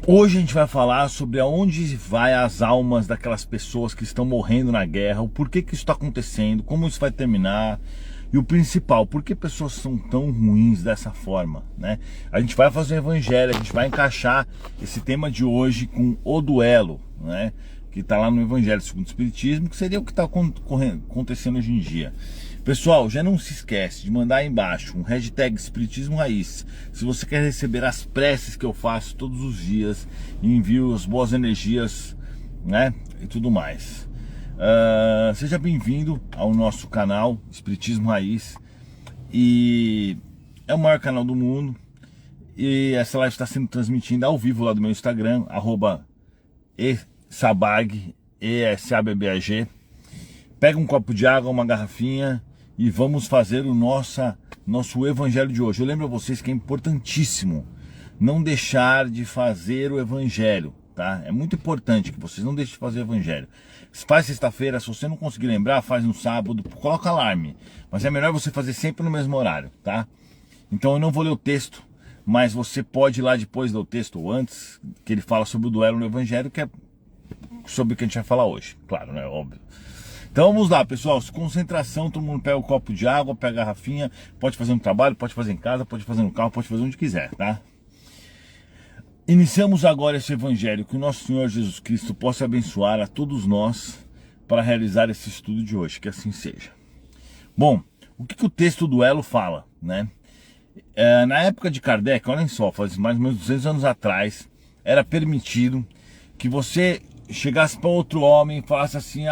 Hoje a gente vai falar sobre aonde vai as almas daquelas pessoas que estão morrendo na guerra, o porquê que isso está acontecendo, como isso vai terminar e o principal, por que pessoas são tão ruins dessa forma, né? A gente vai fazer um evangelho, a gente vai encaixar esse tema de hoje com o duelo, né? Que está lá no Evangelho segundo o Espiritismo, que seria o que está acontecendo hoje em dia. Pessoal, já não se esquece de mandar aí embaixo um hashtag Espiritismo Raiz, se você quer receber as preces que eu faço todos os dias, envio as boas energias, né, e tudo mais. Seja bem-vindo ao nosso canal Espiritismo Raiz, e é o maior canal do mundo, e essa live está sendo transmitida ao vivo lá do meu Instagram, @Sabag, ESABBAG. Pega um copo de água, uma garrafinha e vamos fazer o nosso evangelho de hoje. Eu lembro a vocês que é importantíssimo não deixar de fazer o evangelho, tá? É muito importante que vocês não deixem de fazer o evangelho. Faz sexta-feira, se você não conseguir lembrar, faz no sábado, coloca alarme. Mas é melhor você fazer sempre no mesmo horário, tá? Então eu não vou ler o texto, mas você pode ir lá depois ler o texto ou antes, que ele fala sobre o duelo no evangelho, que é sobre o que a gente vai falar hoje, claro, né? Óbvio. Então vamos lá, pessoal, concentração, todo mundo pega o copo de água, pega a garrafinha, pode fazer no trabalho, pode fazer em casa, pode fazer no carro, pode fazer onde quiser, tá? Iniciamos agora esse evangelho, que o nosso Senhor Jesus Cristo possa abençoar a todos nós para realizar esse estudo de hoje, que assim seja. Bom, o que o texto do duelo fala, né? Na época de Kardec, olhem só, faz mais ou menos 200 anos atrás, era permitido que você chegasse para outro homem e falasse assim: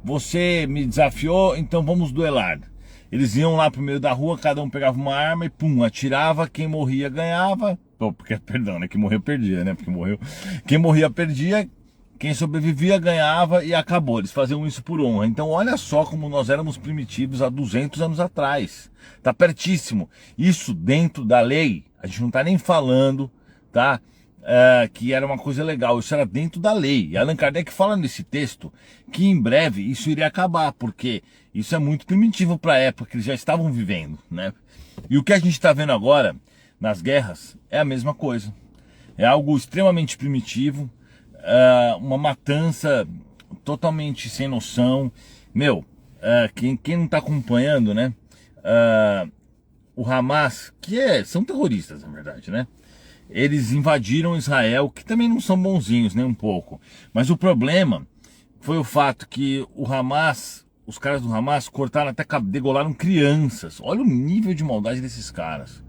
você me desafiou, então vamos duelar. Eles iam lá pro meio da rua, cada um pegava uma arma e pum, atirava, quem morria ganhava. Perdão, né? Quem morreu perdia, né? Porque morreu. Quem morria perdia, quem sobrevivia ganhava e acabou. Eles faziam isso por honra. Então olha só como nós éramos primitivos há 200 anos atrás. Tá pertíssimo. Isso dentro da lei, a gente não tá nem falando, tá? Que era uma coisa legal, isso era dentro da lei. E Allan Kardec fala nesse texto que em breve isso iria acabar, porque isso é muito primitivo para a época que eles já estavam vivendo, né? E o que a gente está vendo agora nas guerras é a mesma coisa. É algo extremamente primitivo, uma matança totalmente sem noção. Quem não está acompanhando, né? O Hamas, são terroristas, na verdade, né? Eles invadiram Israel, que também não são bonzinhos, nem um pouco. Mas o problema foi o fato que o Hamas, os caras do Hamas cortaram até, degolaram crianças. Olha o nível de maldade desses caras.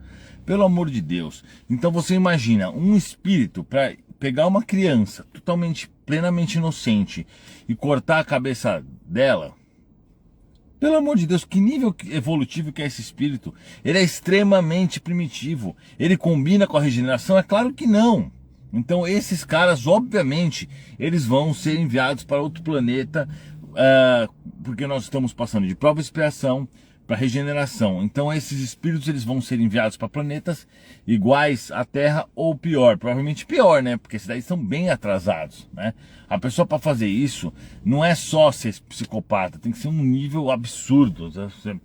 Pelo amor de Deus. Então você imagina um espírito para pegar uma criança totalmente, plenamente inocente e cortar a cabeça dela. Pelo amor de Deus, que nível evolutivo que é esse espírito? Ele é extremamente primitivo. Ele combina com a regeneração? É claro que não. Então esses caras, obviamente, eles vão ser enviados para outro planeta, porque nós estamos passando de prova e expiação para regeneração. Então esses espíritos, eles vão ser enviados para planetas iguais à Terra ou pior, provavelmente pior, né? Porque esses daí são bem atrasados, né? A pessoa, para fazer isso não é só ser psicopata, tem que ser um nível absurdo,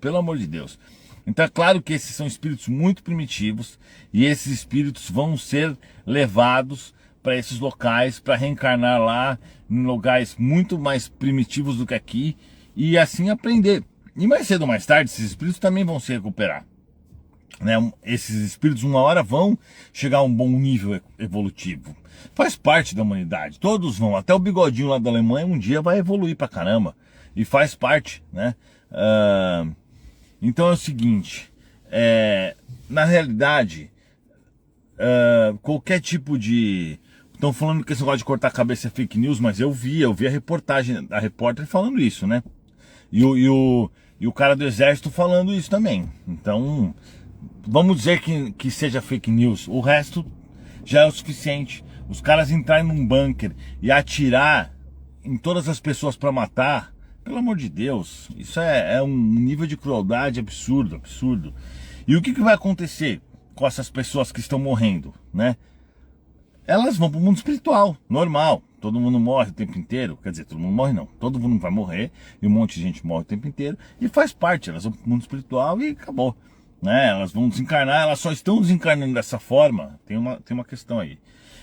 pelo amor de Deus. Então é claro que esses são espíritos muito primitivos e esses espíritos vão ser levados para esses locais para reencarnar lá em lugares muito mais primitivos do que aqui e assim aprender. E mais cedo ou mais tarde, esses espíritos também vão se recuperar, né? Esses espíritos uma hora vão chegar a um bom nível evolutivo. Faz parte da humanidade, todos vão. Até o bigodinho lá da Alemanha um dia vai evoluir pra caramba. E faz parte, né? Então é o seguinte, na realidade, qualquer tipo de... Estão falando que esse negócio de cortar a cabeça é fake news, mas eu vi a reportagem, a repórter falando isso, né? E o cara do exército falando isso também. Então, vamos dizer que seja fake news. O resto já é o suficiente. Os caras entrarem num bunker e atirar em todas as pessoas para matar, pelo amor de Deus, isso é um nível de crueldade absurdo, absurdo. E o que vai acontecer com essas pessoas que estão morrendo, né? Elas vão para o mundo espiritual, normal. Todo mundo morre o tempo inteiro, quer dizer, todo mundo morre não, todo mundo vai morrer, e um monte de gente morre o tempo inteiro, e faz parte, elas vão para o mundo espiritual e acabou. né? Elas vão desencarnar, elas só estão desencarnando dessa forma. Tem uma questão aí.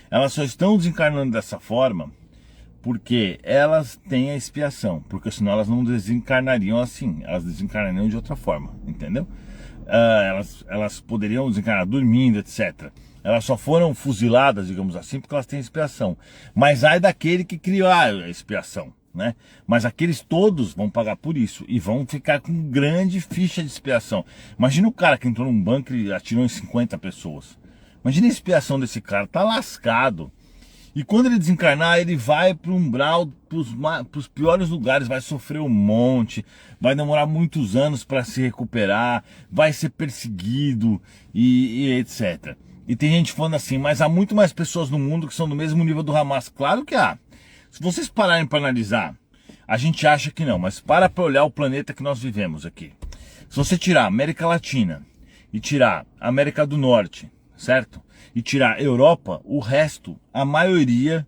Elas só estão desencarnando dessa forma porque elas têm a expiação, porque senão elas não desencarnariam assim, elas desencarnariam de outra forma, entendeu? Elas poderiam desencarnar dormindo, etc. Elas só foram fuziladas, digamos assim, porque elas têm expiação. Mas ai daquele que criou a expiação, né? Mas aqueles todos vão pagar por isso e vão ficar com grande ficha de expiação. Imagina o cara que entrou num banco e atirou em 50 pessoas. Imagina a expiação desse cara, tá lascado. E quando ele desencarnar, ele vai para o umbral, para os piores lugares, vai sofrer um monte, vai demorar muitos anos para se recuperar, vai ser perseguido e etc. E tem gente falando assim, mas há muito mais pessoas no mundo que são do mesmo nível do Hamas. Claro que há. Se vocês pararem para analisar, a gente acha que não, mas para olhar o planeta que nós vivemos aqui. Se você tirar a América Latina e tirar a América do Norte, certo? E tirar a Europa, o resto, a maioria...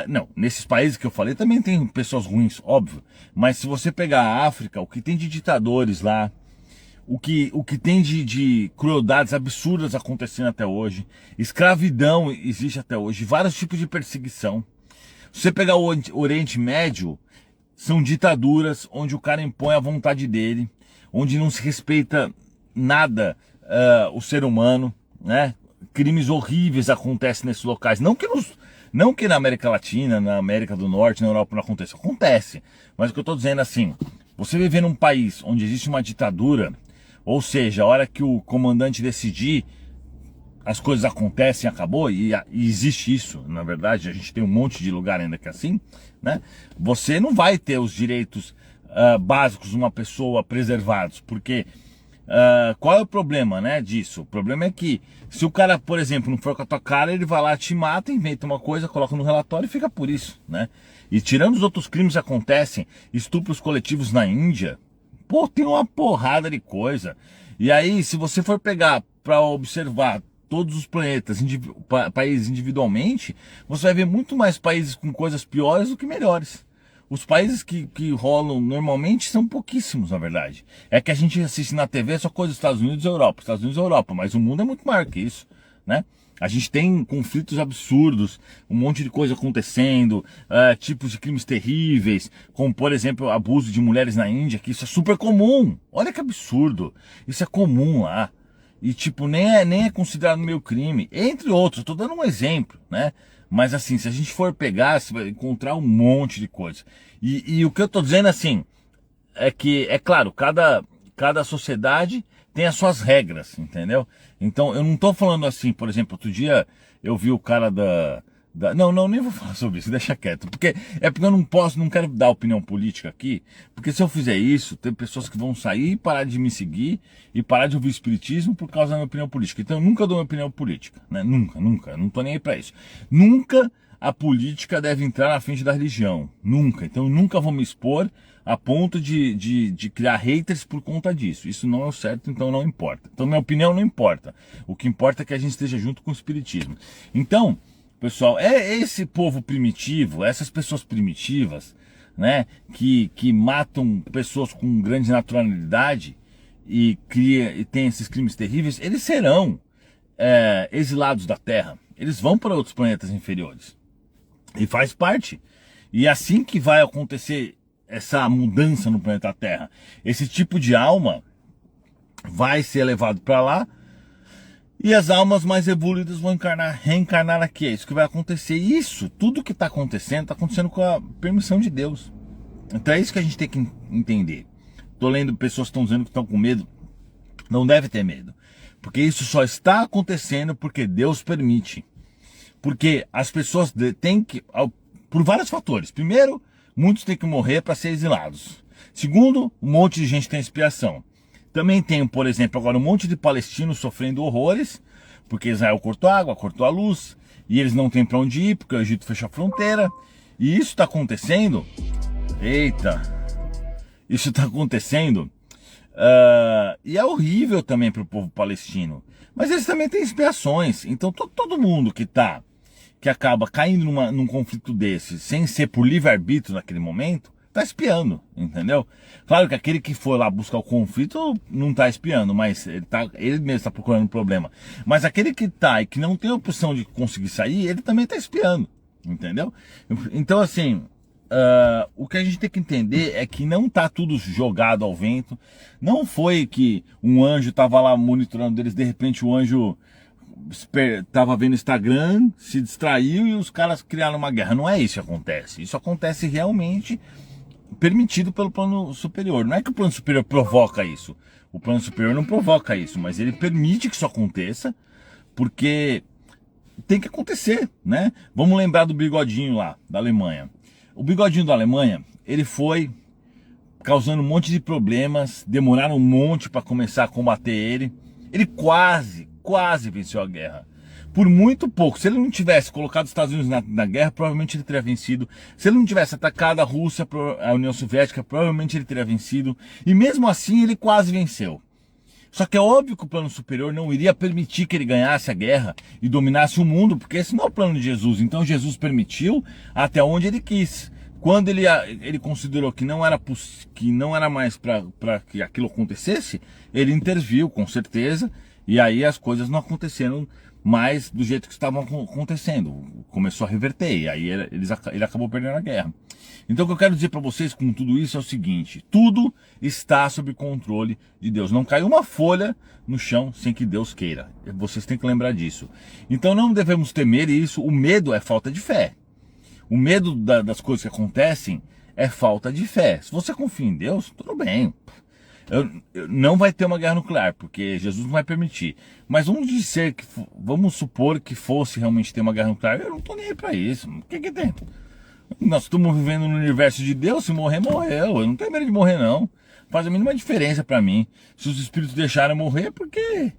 não, nesses países que eu falei também tem pessoas ruins, óbvio. Mas se você pegar a África, o que tem de ditadores lá, o que tem de crueldades absurdas acontecendo até hoje, escravidão existe até hoje, vários tipos de perseguição. Se você pegar o Oriente Médio, são ditaduras onde o cara impõe a vontade dele, onde não se respeita nada o ser humano, né? Crimes horríveis acontecem nesses locais. Não que na América Latina, na América do Norte, na Europa não aconteça. Acontece. Mas o que eu estou dizendo é assim, você viver num país onde existe uma ditadura, ou seja, a hora que o comandante decidir, as coisas acontecem, acabou, e existe isso, na verdade, a gente tem um monte de lugar ainda que é assim, né? Você não vai ter os direitos básicos de uma pessoa preservados, porque qual é o problema, né, disso? O problema é que se o cara, por exemplo, não for com a tua cara, ele vai lá, te mata, inventa uma coisa, coloca no relatório e fica por isso, né? E tirando os outros crimes que acontecem, estupros coletivos na Índia, pô, tem uma porrada de coisa. E aí, se você for pegar para observar todos os planetas, países individualmente, você vai ver muito mais países com coisas piores do que melhores. Os países que rolam normalmente são pouquíssimos, na verdade. É que a gente assiste na TV só coisa dos Estados Unidos e Europa, Estados Unidos e Europa, mas o mundo é muito maior que isso, né? A gente tem conflitos absurdos, um monte de coisa acontecendo, tipos de crimes terríveis, como por exemplo abuso de mulheres na Índia, que isso é super comum. Olha que absurdo, isso é comum lá. E tipo, nem é considerado meio crime, entre outros, eu tô dando um exemplo, né? Mas assim, se a gente for pegar, você vai encontrar um monte de coisa. E o que eu tô dizendo assim, é que, é claro, cada sociedade tem as suas regras, entendeu? Então, eu não tô falando assim, por exemplo, outro dia eu vi o cara não, nem vou falar sobre isso, deixa quieto. Porque eu não quero dar opinião política aqui, porque se eu fizer isso, tem pessoas que vão sair e parar de me seguir e parar de ouvir espiritismo por causa da minha opinião política. Então eu nunca dou minha opinião política, né? Nunca, não tô nem aí pra isso. Nunca a política deve entrar na frente da religião, nunca. Então eu nunca vou me expor a ponto de criar haters por conta disso. Isso não é o certo, então não importa. Então minha opinião não importa. O que importa é que a gente esteja junto com o espiritismo. Então, pessoal, é esse povo primitivo, essas pessoas primitivas, né, que matam pessoas com grande naturalidade e tem esses crimes terríveis, eles serão exilados da Terra. Eles vão para outros planetas inferiores. E faz parte. E é assim que vai acontecer essa mudança no planeta Terra. Esse tipo de alma vai ser levado para lá, e as almas mais evoluídas vão reencarnar aqui. É isso que vai acontecer. E isso, tudo que está acontecendo com a permissão de Deus. Então é isso que a gente tem que entender. Estou lendo pessoas que estão dizendo que estão com medo. Não deve ter medo. Porque isso só está acontecendo porque Deus permite. Porque as pessoas têm que, por vários fatores. Primeiro, muitos têm que morrer para ser exilados. Segundo, um monte de gente tem expiação. Também tem, por exemplo, agora um monte de palestinos sofrendo horrores, porque Israel cortou água, cortou a luz, e eles não têm para onde ir, porque o Egito fechou a fronteira. E isso está acontecendo, isso está acontecendo, e é horrível também para o povo palestino. Mas eles também têm expiações, então todo mundo que acaba caindo num conflito desse, sem ser por livre-arbítrio naquele momento, Tá espiando, entendeu? Claro que aquele que foi lá buscar o conflito não tá espiando, mas ele mesmo está procurando um problema. Mas aquele que tá e que não tem a opção de conseguir sair, ele também tá espiando, entendeu? Então assim, o que a gente tem que entender é que não tá tudo jogado ao vento. Não foi que um anjo tava lá monitorando eles, de repente o anjo tava vendo Instagram, se distraiu e os caras criaram uma guerra. Não é isso que acontece. Isso acontece realmente permitido pelo plano superior. Não é que o plano superior provoca isso. O plano superior não provoca isso, mas ele permite que isso aconteça, porque tem que acontecer, né? Vamos lembrar do bigodinho lá, da Alemanha. O bigodinho da Alemanha, ele foi causando um monte de problemas, demoraram um monte para começar a combater ele. Ele quase venceu a guerra. Por muito pouco. Se ele não tivesse colocado os Estados Unidos na guerra, provavelmente ele teria vencido. Se ele não tivesse atacado a Rússia, a União Soviética, provavelmente ele teria vencido. E mesmo assim ele quase venceu. Só que é óbvio que o plano superior não iria permitir que ele ganhasse a guerra e dominasse o mundo, porque esse não é o plano de Jesus. Então Jesus permitiu até onde ele quis. Quando ele considerou que não era mais para que aquilo acontecesse, ele interviu, com certeza, e aí as coisas não aconteceram mais do jeito que estavam acontecendo. Começou a reverter, e aí ele acabou perdendo a guerra. Então o que eu quero dizer para vocês com tudo isso é o seguinte: tudo está sob controle de Deus. Não cai uma folha no chão sem que Deus queira. Vocês têm que lembrar disso. Então não devemos temer isso. O medo é falta de fé. O medo das coisas que acontecem é falta de fé. Se você confia em Deus, tudo bem. Não vai ter uma guerra nuclear, porque Jesus não vai permitir. Mas vamos supor que fosse realmente ter uma guerra nuclear. Eu não estou nem aí para isso. O que tem? Nós estamos vivendo no universo de Deus. Se morrer, morreu. Eu não tenho medo de morrer, não. Faz a mínima diferença para mim. Se os espíritos deixarem eu morrer, porque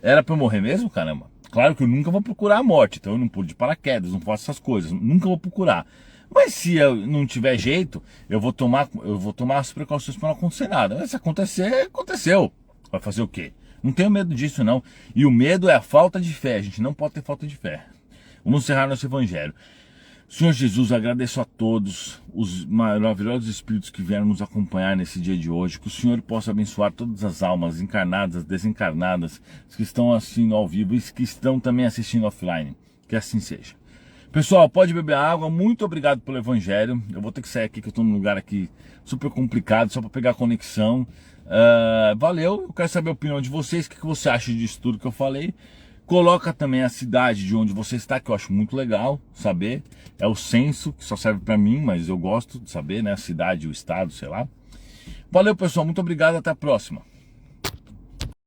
era para eu morrer mesmo, caramba. Claro que eu nunca vou procurar a morte, então eu não pulo de paraquedas, não faço essas coisas, nunca vou procurar. Mas se eu não tiver jeito, eu vou tomar as precauções para não acontecer nada. Mas se acontecer, aconteceu. Vai fazer o quê? Não tenho medo disso, não. E o medo é a falta de fé. A gente não pode ter falta de fé. Vamos encerrar nosso evangelho. Senhor Jesus, agradeço a todos os maravilhosos espíritos que vieram nos acompanhar nesse dia de hoje. Que o Senhor possa abençoar todas as almas encarnadas, desencarnadas, que estão assistindo ao vivo e que estão também assistindo offline. Que assim seja. Pessoal, pode beber água. Muito obrigado pelo evangelho. Eu vou ter que sair aqui, que eu estou num lugar aqui super complicado, só para pegar a conexão. Valeu. Eu quero saber a opinião de vocês. O que você acha disso tudo que eu falei? Coloca também a cidade de onde você está, que eu acho muito legal saber. É o censo, que só serve para mim, mas eu gosto de saber, né? A cidade, o estado, sei lá. Valeu, pessoal. Muito obrigado. Até a próxima.